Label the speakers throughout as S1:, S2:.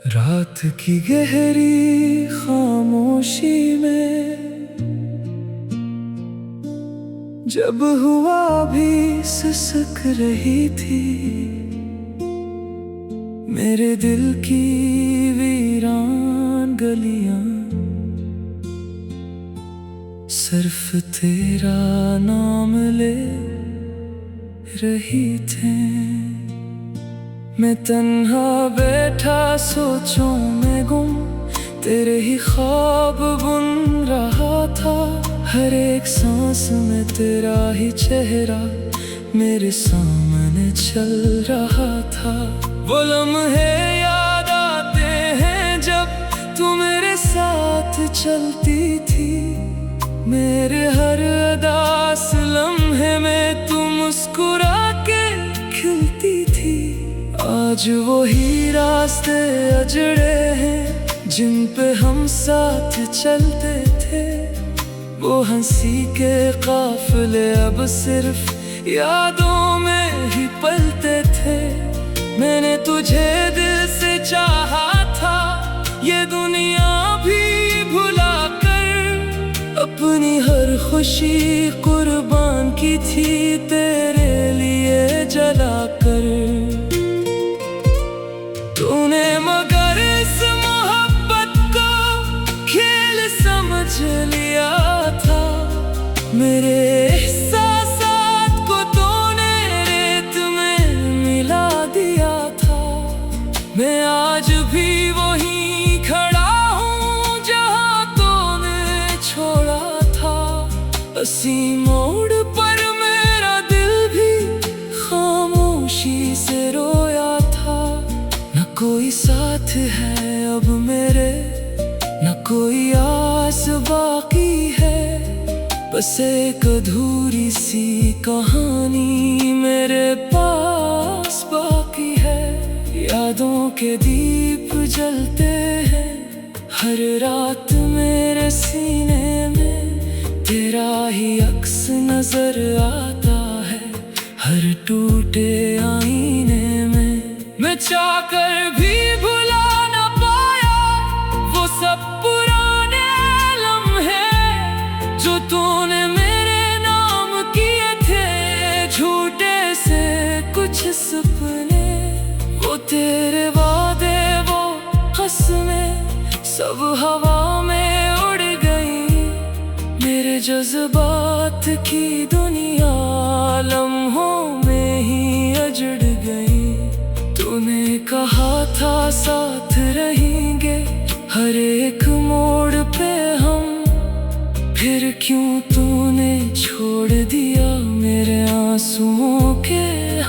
S1: रात की गहरी खामोशी में जब हुआ भी सिसक रही थी, मेरे दिल की वीरान गलियां सिर्फ तेरा नाम ले रही थी। मैं तन्हा बैठा सोचों में गुम, तेरे ही ख्वाब बुन रहा था। हर एक सांस में तेरा ही चेहरा मेरे सामने चल रहा था। वो लम्हे याद आते हैं जब तू मेरे साथ चलती थी, मेरे हर उदास लम्हे में तू मुस्कुरा के खिलती थी। आज वही रास्ते अजड़े हैं जिन पे हम साथ चलते थे, वो हंसी के काफिले अब सिर्फ यादों में ही पलते थे। मैंने तुझे दिल से चाहा था, ये दुनिया भी भुला कर अपनी हर खुशी कुर्बान की थी तेरे लिए जला कर। तूने मगर इस मोहब्बत को खेल समझ लिया था, मेरे एहसासात को तूने रेत में मिला दिया था। मैं आज भी वहीं खड़ा हूँ जहाँ तूने छोड़ा था। असी मोड़ पर मेरा दिल भी खामोशी से रोया था। न कोई साथ है अब मेरे, न कोई आस बाकी है, बस एक अधूरी सी कहानी मेरे पास बाकी है। यादों के दीप जलते हैं हर रात मेरे सीने में, तेरा ही अक्स नजर आता है हर टूटे आईने में। मैं चाहकर भी भुला ना पाया वो सब पुराने लम्हे जो तूने मेरे नाम किए थे। झूठे से कुछ सपने, वो तेरे वादे, वो कसमें सब हवा में उड़ गई। मेरे जज्बात की दुनिया लम्हों में ही अजड़ गई। तूने कहा था साथ रहेंगे हर एक मोड़ पे हम, फिर क्यों तूने छोड़ दिया मेरे आंसुओं के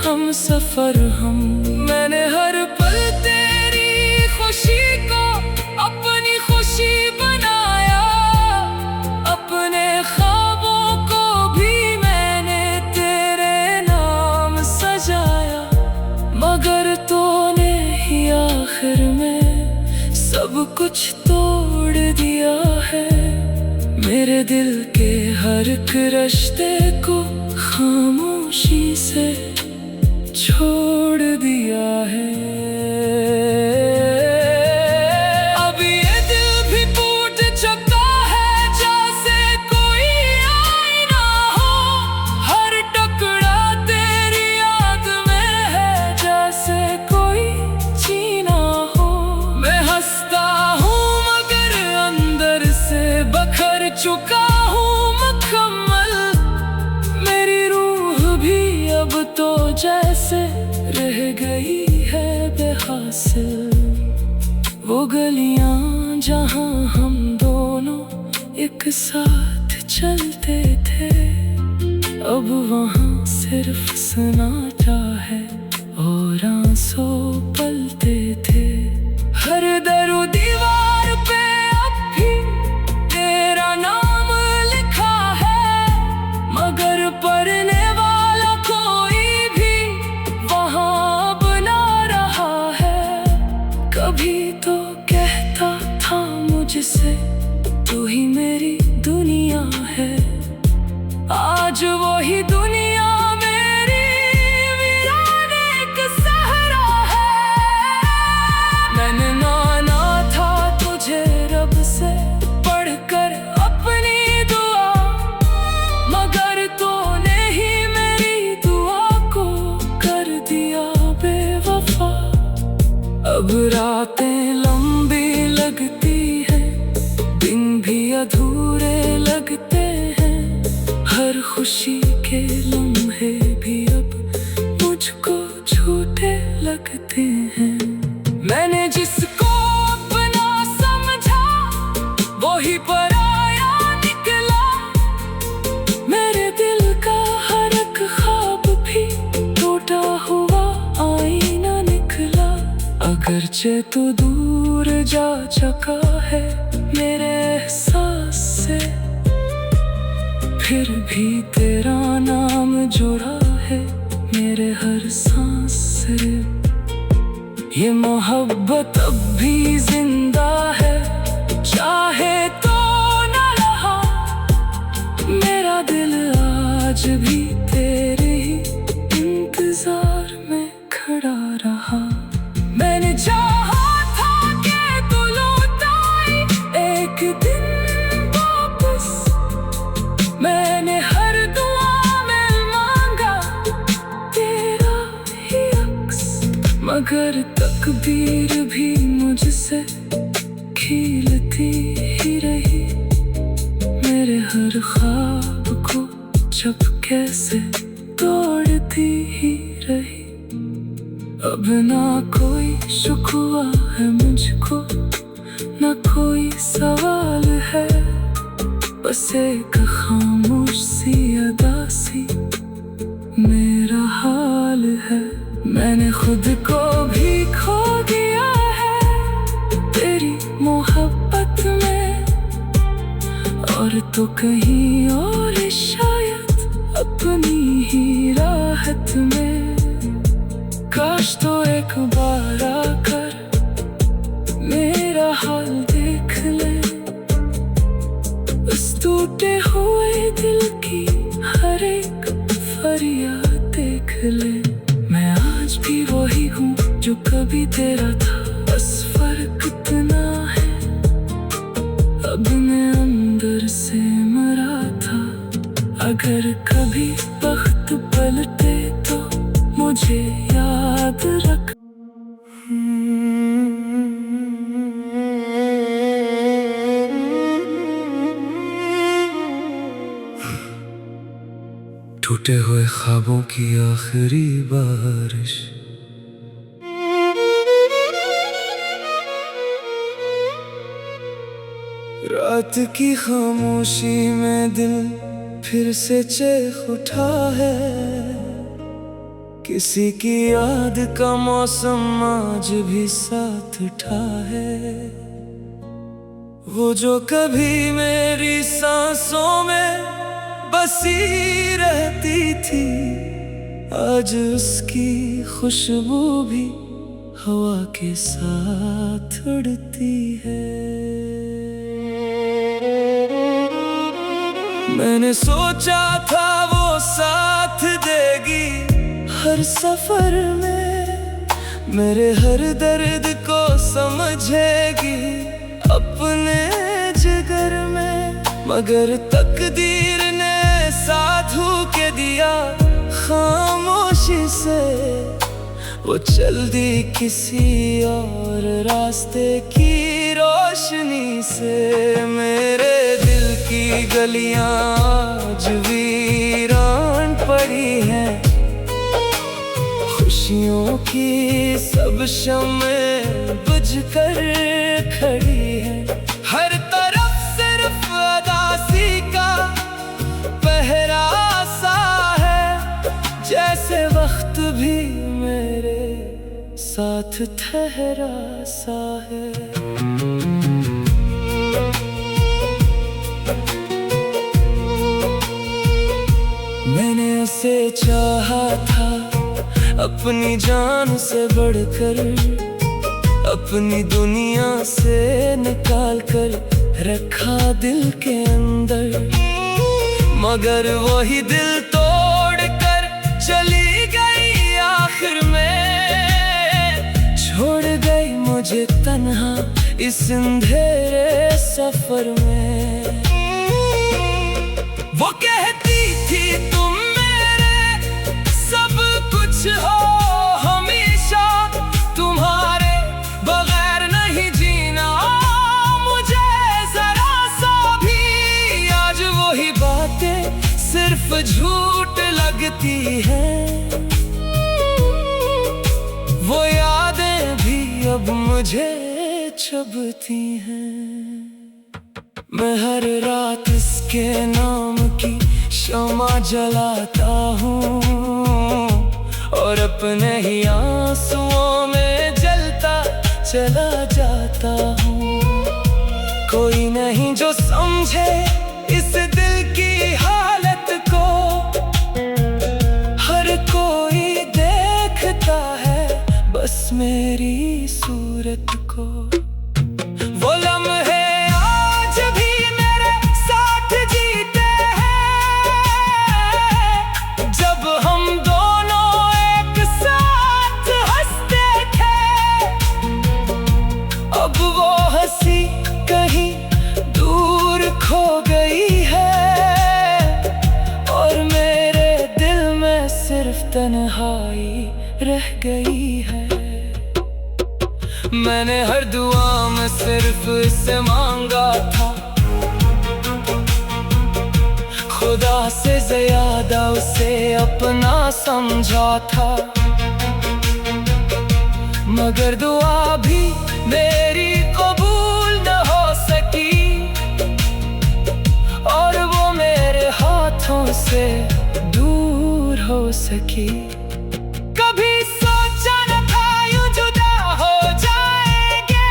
S1: हम सफर हम। मैंने हर पल तेरी खुशी को अपनी खुशी बनाया, अपने ख्वाबों को भी मैंने तेरे नाम सजाया। मगर तूने ही आखिर में सब कुछ तोड़ दिया है, मेरे दिल के हर एक रिश्ते को खामोशी से छोड़ दिया है। अब ये दिल भी टूट चुका है जैसे कोई आईना हो, हर टुकड़ा तेरी याद में है जैसे कोई जीना हो। मैं हंसता हूँ मगर अंदर से बखर चुका हूँ मुकम्मल, मेरी रूह भी अब तो जैसे रह गई है बेहासिल। वो गलियां जहां हम दोनों एक साथ चलते थे, अब वहां सिर्फ सन्नाटा है और आंसू पलते थे। हर दरो दीवार पे अब भी तेरा नाम लिखा है, मगर पढ़ने वाला कोई भी वहां बना रहा है। कभी तो कहता था मुझसे तू ही मेरी दुनिया है। आज वही दुनिया मेरी वीरान एक सहरा है। मैंने माना था तुझे रब से पढ़कर अपनी दुआ, मगर तूने ही मेरी दुआ को कर दिया बेवफा। अब रातें लंबी लगती हैं, दिन भी अधूरे लगते हैं। हर खुशी के लम्हे भी अब मुझको झूठे लगते हैं। मैंने जिसको अपना समझा वही पराया निकला। मेरे दिल का हर एक ख्वाब भी टूटा हुआ आईना निकला। अगरचे तू दूर जा चुका है मेरे एहसास से, फिर भी तेरा नाम जुड़ा है मेरे हर सांस से। ये मोहब्बत अब भी जिंदा है, चाहे तो न रहा। मेरा दिल आज भी तेरे ही इंतजार में खड़ा रहा। मैंने चाहा था कि तू लौट आई एक दिन वापस। मैंने हर दुआ में मांगा तेरा ही अक्स, मगर तकदीर भी मुझसे खेलती ही रही। मेरे हर ख्वाब को चुपके से तोड़ती ही रही। अब ना कोई शुक्वा है मुझको, ना कोई सवाल है। बस एक खामोश सी अदा सी मेरा हाल है। मैंने खुद को भी खो दिया है तेरी मोहब्बत में, और तो कहीं और शायद अपनी ही राहत में। काश तो एक बार आकर मेरा हाल देख ले, उस टूटे हुए दिल की हर एक फरियाद देख ले। मैं आज भी वही हूँ जो कभी तेरा था, बस फर्क इतना है अब मैं अंदर से मरा था। अगर कभी वक्त पलटे तो मुझे याद रख। टूटे हुए ख्वाबों की आखिरी बारिश, रात की खामोशी में दिल फिर से चेख उठा है। किसी की याद का मौसम आज भी साथ उठा है। वो जो कभी मेरी सांसों में बसी रहती थी, आज उसकी खुशबू भी हवा के साथ उड़ती है। मैंने सोचा था वो साथ देगी हर सफर में, मेरे हर दर्द को समझेगी अपने जिगर में। मगर तकदीर ने साधु के दिया खामोशी से, वो चल दी किसी और रास्ते की रोशनी से। मेरे दिल की गलियां आज वीरान पड़ी हैं, खुशियों की सब शम्में बुझकर खड़ी हैं। हर तरफ सिर्फ उदासी का पहरा सा है, जैसे वक्त भी मेरे साथ ठहरा सा है। मैंने उसे चाहा था अपनी जान से बढ़कर, अपनी दुनिया से निकाल कर रखा दिल के अंदर, मगर वही दिल तोड़ कर चली गई आखिर में। छोड़ गई मुझे तन्हा इस अंधेरे सफर में। वो कहती थी तुम मेरे सब कुछ हो, हमेशा तुम्हारे बगैर नहीं जीना मुझे जरा सा भी। आज वही बातें सिर्फ झूठ लगती हैं, वो यादें भी अब मुझे चुभती हैं। मैं हर रात इसके नाम की शम्मा जलाता हूँ और अपने ही आंसुओं में जलता चला जाता हूँ। कोई नहीं जो समझे इस दिल की हालत को, हर कोई देखता है बस मेरी सूरत को। वो लम्हे आज भी मेरे साथ जीते हैं, जब हम दोनों एक साथ हंसते थे। अब वो हंसी कहीं दूर खो गई है और मेरे दिल में सिर्फ तन्हाई रह गई है। मैंने हर दुआ में सिर्फ इससे मांगा था, खुदा से ज्यादा उसे अपना समझा था। मगर दुआ भी मेरी कबूल न हो सकी और वो मेरे हाथों से दूर हो सकी। कभी सोचा न था यूं जुदा हो जाएंगे,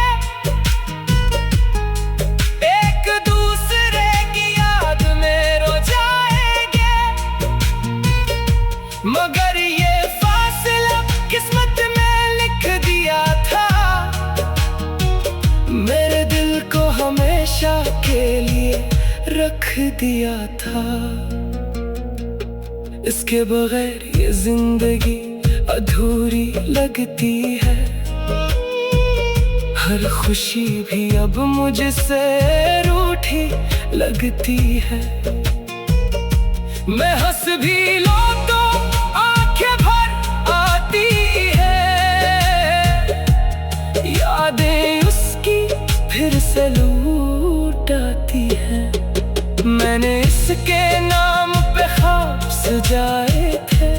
S1: एक दूसरे की याद में रो जाएंगे। मगर ये फासला किस्मत में लिख दिया था, मेरे दिल को हमेशा के लिए रख दिया था। इसके बगैर ये जिंदगी अधूरी लगती है, हर खुशी भी अब मुझसे रूठी लगती है। मैं हंस भी लूं तो आंखें भर आती है, यादें उसकी फिर से लौट आती है। मैंने इसके नाम पे ख्वाब सजाए थे,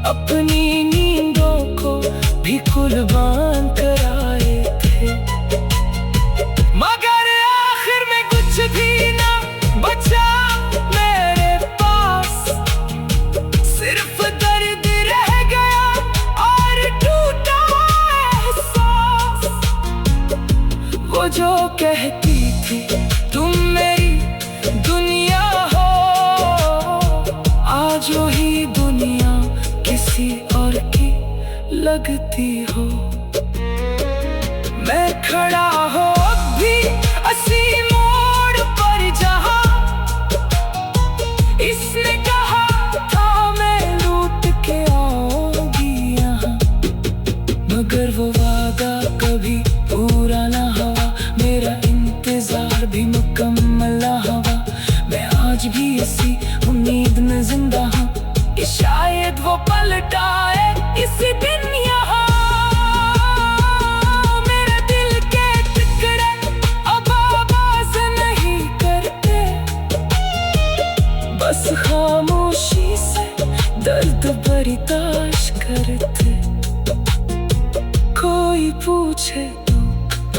S1: अपनी नींदों को भी कुर्बान कराए थे। मगर आखिर में कुछ भी ना बचा मेरे पास, सिर्फ दर्द रह गया और टूटा एहसास। वो जो कहती थी तुम मेरी दुनिया हो, आज वही दुनिया किसी और की लगती हो। मैं खड़ा हो अब भी अस्सी मोड़ पर जहां इसने कहा था मैं लूट के आऊंगी यहाँ, मगर वो वादा कभी पूरा ना हुआ, मेरा इंतजार भी मुकम्मल ना हुआ। मैं आज भी इसी उम्मीद में जिंदा हूँ कि शायद वो पलट आए इसी दिन यहाँ। मेरे दिल के टुकड़े अब आवाज नहीं करते, बस खामोशी से दर्द बर्दाश्त करते। कोई पूछे तो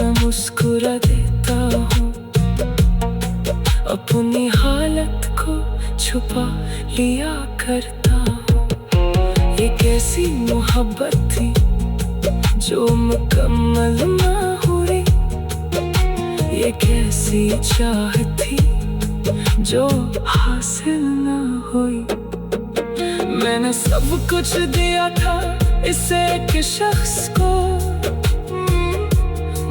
S1: मैं मुस्कुरा देता हूँ, अपनी हालत को छुपा लिया करता हूँ। ये कैसी मोहब्बत थी जो मुकम्मल ना हुई, ये कैसी चाह थी जो हासिल ना हुई। मैंने सब कुछ दिया था इस एक शख्स को,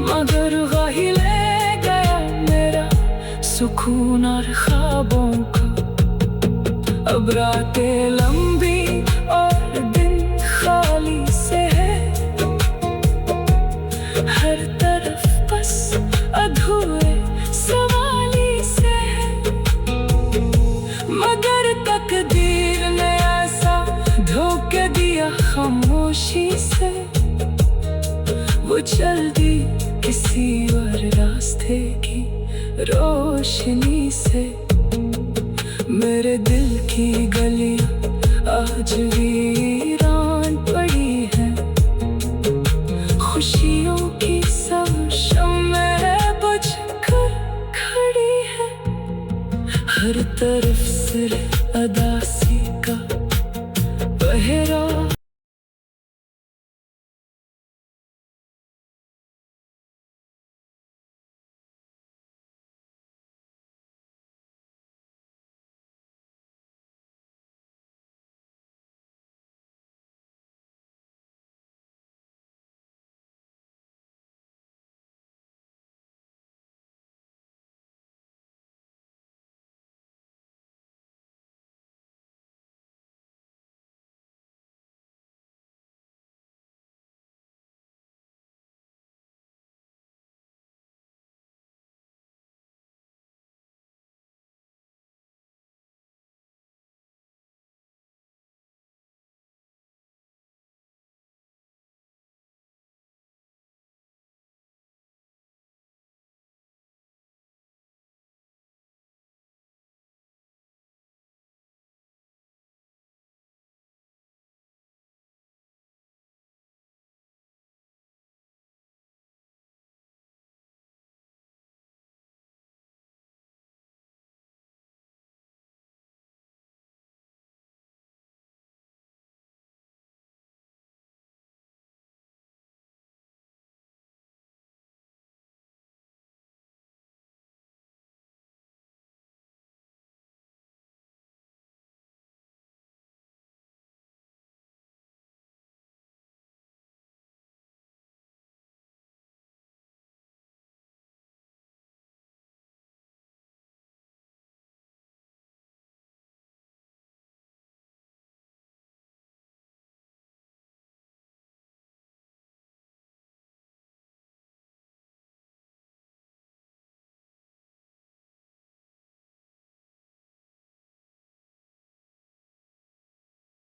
S1: मगर वही ले गया मेरा सुकून और ख्वाबों का। अब रातें लंबी और दिन खाली से है, हर तरफ बस अधूरे सवाली से है। मगर तकदीर ने ऐसा धोखा दिया खामोशी से, वो चल दी किसी और रास्ते की रोशनी से। मेरे दिल की गलियां आज वीरान पड़ी हैं, खुशियों की सब शम्में बुझकर खड़ी है। हर तरफ